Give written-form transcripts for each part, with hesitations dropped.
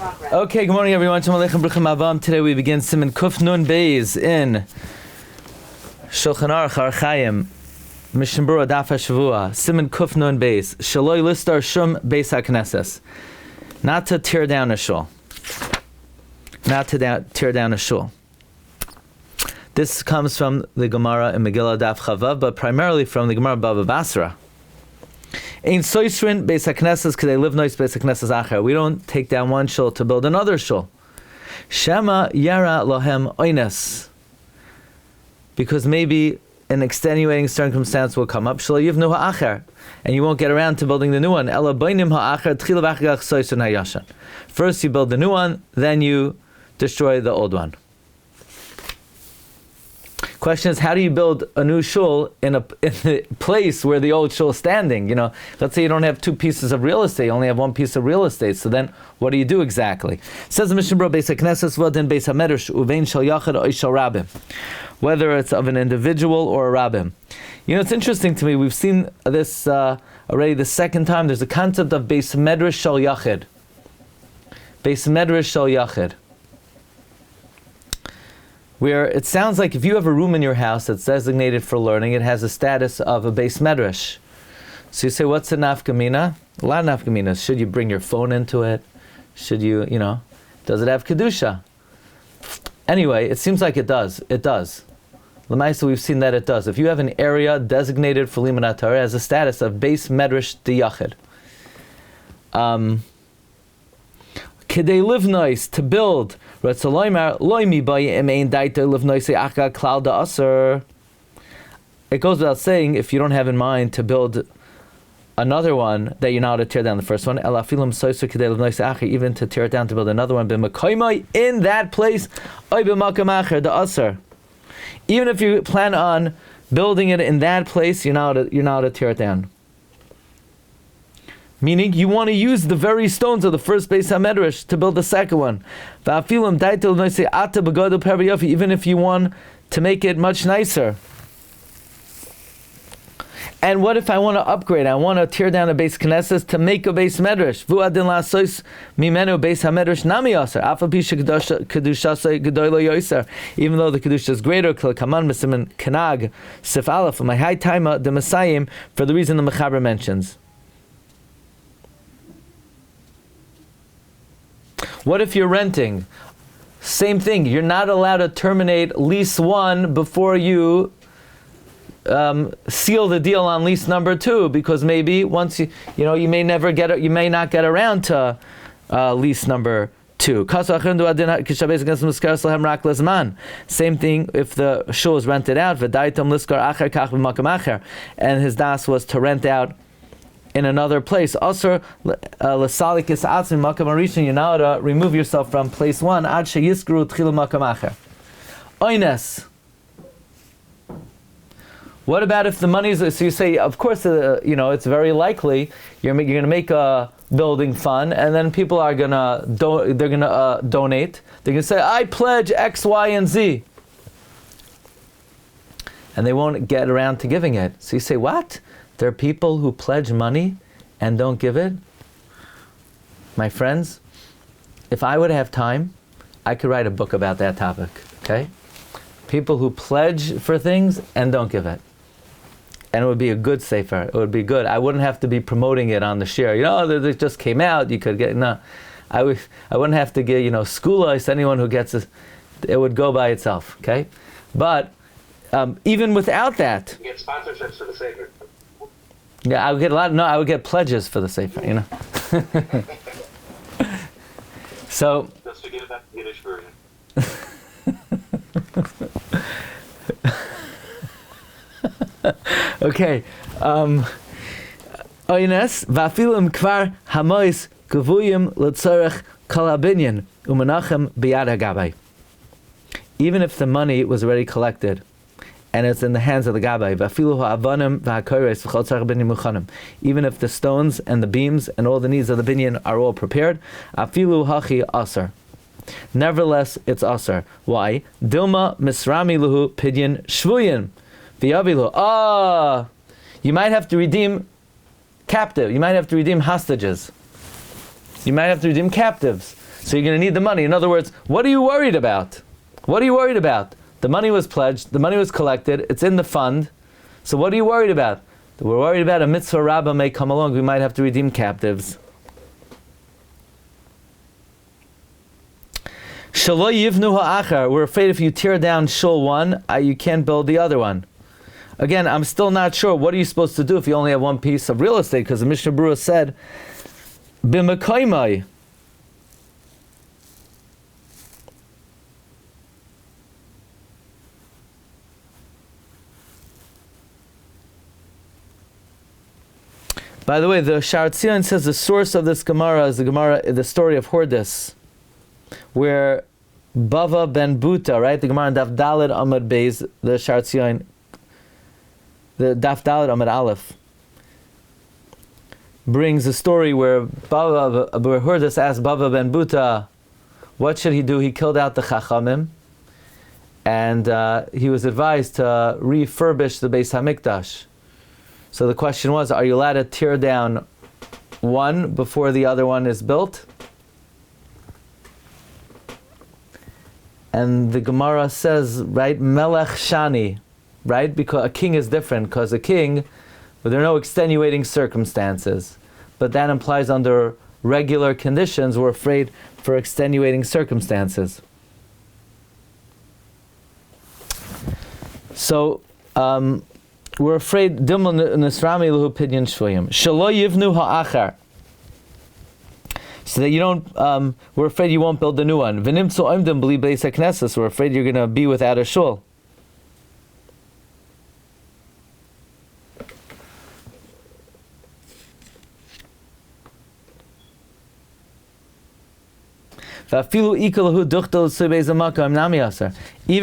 Okay, good morning everyone. Shalom Aleichem, Bruchim Abam. Today we begin Siman Kuf Nun Beis in Shulchan Aruch Archaim, Mishnah Berura Daf Hashavua, Siman Kuf Nun Beis, Shaloi Listar Shum Beis HaKnesses. Not to tear down a shul. Not to tear down a shul. This comes from the Gemara in Megillah Daf Chavav, but primarily from the Gemara Bava Basra. Ein soisrin beis haknesses k'dei livnois beis haknesses acher. We don't take down one shul to build another shul. Shema yara lohem oines. Because maybe an extenuating circumstance will come up. Shlo yivnu ha'acher. And you won't get around to building the new one. Ela bainim ha'acher tchila v'achgach soisrin ha'yashan. First you build the new one, then you destroy the old one. Question is, how do you build a new shul in a place where the old shul is standing? You know, let's say you don't have two pieces of real estate, you only have one piece of real estate. So then, what do you do exactly? Says the Mishna Berura, Beis HaKnesses v'adin Beis HaMedrash uvein shel yachad or shel rabbim, whether it's of an individual or a rabbim. You know, it's interesting to me. We've seen this already the second time. There's a concept of Beis Medrash shel yachid. Beis Medrash shel yachid, where it sounds like if you have a room in your house that's designated for learning, it has a status of a beis medrash. So you say, what's the nafkamina? A lot of nafkaminas. Should you bring your phone into it? Should you, does it have kedusha? Anyway, it seems like it does. It does. L'maisa, we've seen that it does. If you have an area designated for limanat Torah, it has a status of beis medrash diyachid. K'dei livnois, to build. It goes without saying, if you don't have in mind to build another one, that you're not to tear down the first one. Even to tear it down to build another one, in that place, even if you plan on building it in that place, you're not to tear it down. Meaning, you want to use the very stones of the first Beis HaMedrash to build the second one. Even if you want to make it much nicer. And what if I want to upgrade? I want to tear down a Beis Knesses to make a Beis Medrash. Even though the Kedusha is greater, for the reason the Mechaber mentions. What if you're renting? Same thing. You're not allowed to terminate lease 1 before you seal the deal on lease number 2, because maybe once you may not get around to lease number 2. Same thing if the shul is rented out, and his das was to rent out in another place. Also, you're now to remove yourself from place 1. Oines. What about if the money is? So you say, of course, it's very likely you're going to make a building fund, and then people are going to donate. They're going to say, I pledge X, Y, and Z, and they won't get around to giving it. So you say, what? There are people who pledge money and don't give it? My friends, if I would have time, I could write a book about that topic, okay? People who pledge for things and don't give it. And it would be a good sefer. It would be good. I wouldn't have to be promoting it on the share. It just came out, you could get, no. I wouldn't have to get, schoolize anyone who gets it. It would go by itself, okay? But even without that, you get sponsorships for the sefer. Yeah, I would get I would get pledges for the sefer, So. Let's forget about the Yiddish version. Okay. Oines vafilim kvar hamois gavuyim letzorech kol habinyan umenachem biyad hagabay. Even if the money was already collected, and it's in the hands of the Gabbai. Even if the stones and the beams and all the needs of the binyan are all prepared, nevertheless it's asar. Why? Dilma misrami luhu pidyan shvuyin v'yavilu. You might have to redeem captive. You might have to redeem hostages. You might have to redeem captives. So you're going to need the money. In other words, what are you worried about? What are you worried about? The money was pledged, the money was collected, it's in the fund. So what are you worried about? We're worried about a mitzvah rabbah may come along, we might have to redeem captives. Shalo yivnu ha'achar, we're afraid if you tear down Shul 1, you can't build the other one. Again, I'm still not sure, what are you supposed to do if you only have one piece of real estate? Because the Mishnah Berura said, b'mekoymai. By the way, the Sharatzion says the source of this Gemara is the story of Hordis, where Bava ben Buta, right? The Gemara in Daf Daled Amud Beis, the Sharatzion, the Daf Daled Amud Aleph, brings a story where Hordis asked Bava ben Buta, what should he do? He killed out the Chachamim, and he was advised to refurbish the Beis HaMikdash. So the question was, are you allowed to tear down one before the other one is built? And the Gemara says, right, Melech Shani, right? Because a king is different, because a king, well, there are no extenuating circumstances. But that implies under regular conditions, we're afraid for extenuating circumstances. So, we're afraid Dimel Nisrami Lahu Pidyon Shvuyim. Shalo Yivnu Ha'achar. So that you don't, we're afraid you won't build the new one. V'nimtzu Oimdim B'li Beis HaKnesses. We're afraid you're going to be without a shul. Even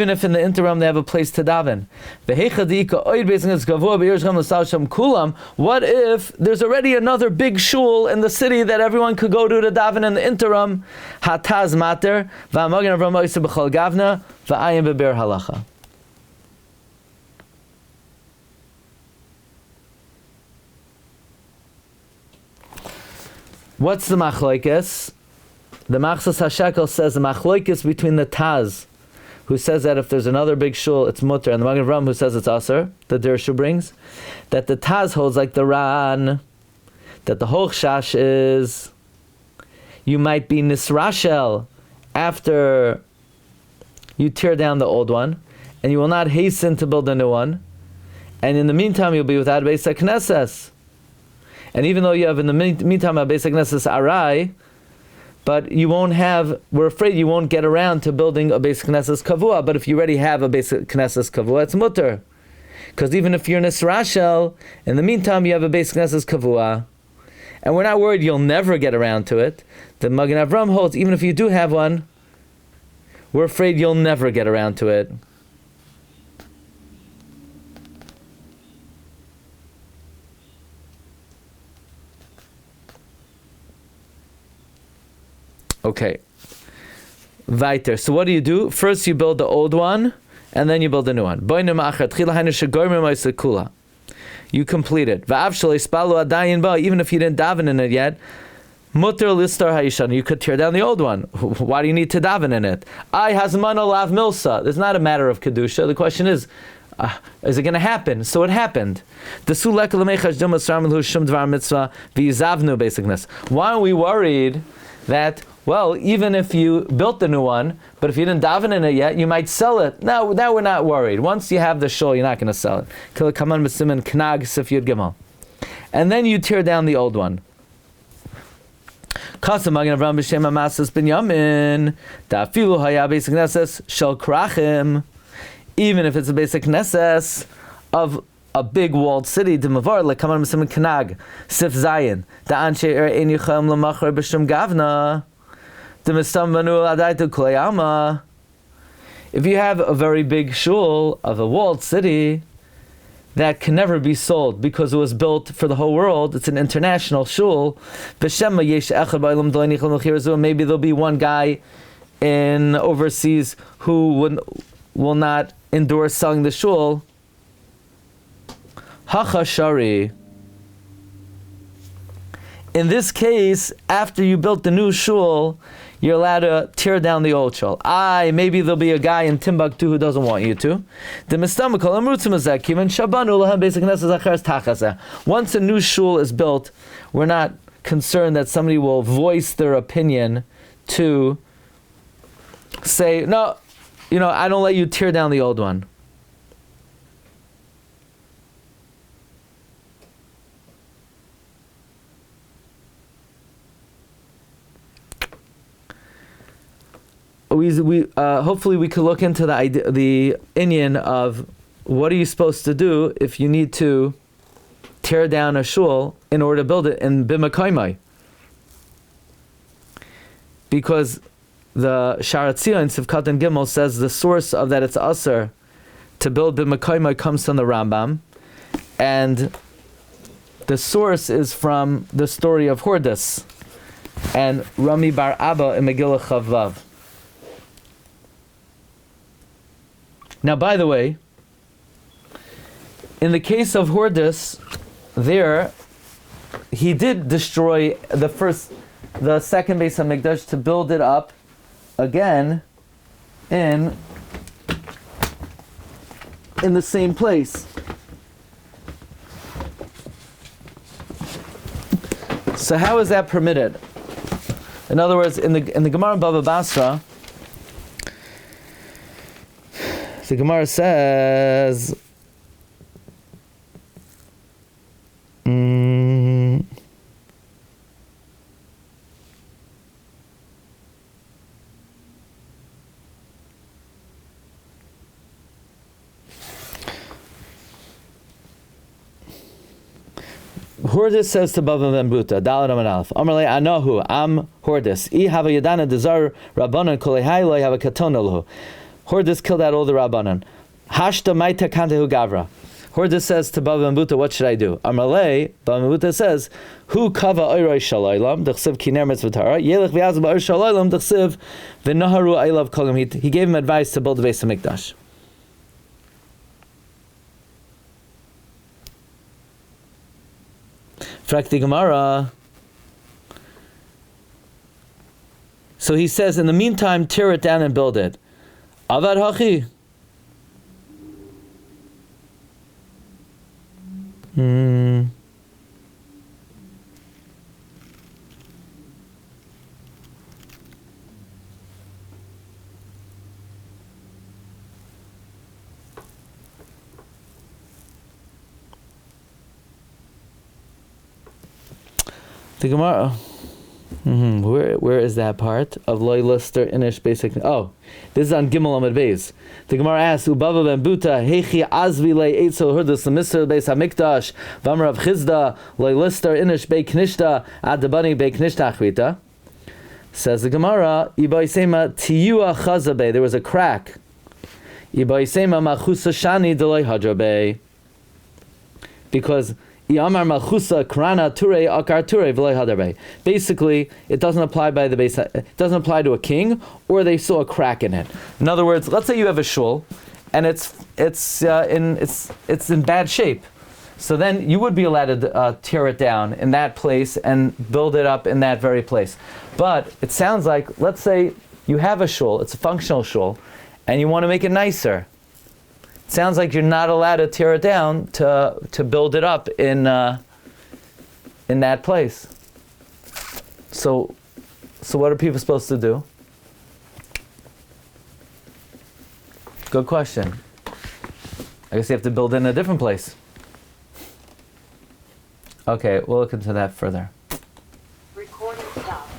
if in the interim they have a place to daven. What if there's already another big shul in the city that everyone could go to daven in the interim? Hataz mater halacha. What's the machlokes? The Machzas HaShekel says the machlokes between the Taz, who says that if there's another big shul, it's mutter, and the Magen Avraham, who says it's aser, the Dirshu brings, that the Taz holds like the Ran, that the Hochshash is, you might be Nisrashel after you tear down the old one, and you will not hasten to build a new one, and in the meantime you'll be without a Beis HaKnesses. And even though you have in the meantime a Beis HaKnesses Arai, but you won't have, we're afraid you won't get around to building a Beis Knesses Kavua, but if you already have a Beis Knesses Kavua, it's mutter. Because even if you're Nisrashel, in the meantime you have a Beis Knesses Kavua. And we're not worried you'll never get around to it. The Magen Avraham holds, even if you do have one, we're afraid you'll never get around to it. Okay. Weiter. So what do? First you build the old one, and then you build the new one. You complete it. Even if you didn't daven in it yet, mutter listar hayishan. You could tear down the old one. Why do you need to daven in it? I hasmana lav milsa. It's not a matter of kedusha. The question is it going to happen? So it happened. Why are we worried that, well, even if you built the new one, but if you didn't daven in it yet, you might sell it. Now we're not worried. Once you have the shul, you're not going to sell it. And then you tear down the old one. Even if it's a basic Knesses of a big walled city, the Mavar, like Kaman Misim Kanag, Sif Zayin, the Anshe Ein Yucham Lamachar Bishum Gavna, the Mistam Manu Adaitu Koyama. If you have a very big shul of a walled city that can never be sold because it was built for the whole world, it's an international shul, maybe there'll be one guy in overseas who will not endure selling the shul. Hachashari. In this case, after you built the new shul, you're allowed to tear down the old shul. Maybe there'll be a guy in Timbuktu who doesn't want you to. Once a new shul is built, we're not concerned that somebody will voice their opinion to say, no, I don't let you tear down the old one. We hopefully we could look into the inyan of what are you supposed to do if you need to tear down a shul in order to build it in b'makaymai, because the Sharatzia in Sivkat and Gimel says the source of that it's asur to build b'makaymai comes from the Rambam, and the source is from the story of Hordus and Rami Bar Abba in Megillah Chavav. Now, by the way, in the case of Hordus, there, he did destroy the second Beis HaMikdash to build it up again in the same place. So how is that permitted? In other words, in the Gemara Bava Basra, the Gemara says, Hordus says to Bava Ben Buta, Dalad Amar Aleph, Amarle Anahu, Am Hordus, I have a Yadana Desar Rabbanan Kolehai Lo have a Katonalhu. Hordus killed out all the Rabbanan. Hashta Maita Kantehu Gavra. Hordus says to Bava Ben Buta, what should I do? Amarle, Bava Ben Buta says, Hu Kava Oiroi Shalaylam, Dechsiv Kiner Mitzvotara, Yelech Vyaz Ba'ir Shalaylam, Dechsiv V'Naharu Eilav Kolim. He gave him advice to build the Beis HaMikdash. Frakti Gemara. So he says, in the meantime, tear it down and build it. Avad Hachi. The Gemara. Where is that part of Loi Lister Inish basic? Oh, this is on Gimel Amud Beis. The Gemara asks, Ubava Ben Buta, Hechi Azvi Le Eitzel Hurdus Lemisr Beis Hamikdash, Vamar of Chizda, Loi Lister Inish Be Knishta, Adabani Be Knishta Achvita. Says the Gemara, Ibaisema Tiyua Chazabe, there was a crack. Ibaisema Machusa Shani Deloi Hadrabe. Because Iyamar Malchusa Krana Ture Akar Ture V'loi Hadarbe. Basically, it doesn't apply by the base. It doesn't apply to a king, or they saw a crack in it. In other words, let's say you have a shul, and it's in bad shape. So then you would be allowed to tear it down in that place and build it up in that very place. But it sounds like, let's say you have a shul, it's a functional shul, and you want to make it nicer. Sounds like you're not allowed to tear it down to build it up in that place. So what are people supposed to do? Good question. I guess you have to build it in a different place. Okay, we'll look into that further. Recording stopped.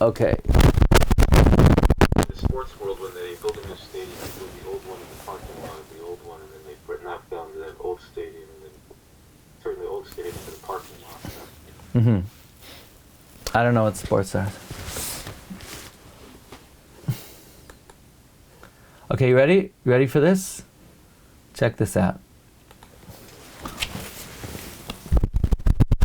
Okay. In the sports world, when they build a new stadium, they build the old one in the parking lot of the old one, and then they knock down that old stadium, and then turn the old stadium into the parking lot. I don't know what sports are. Okay, you ready? You ready for this? Check this out.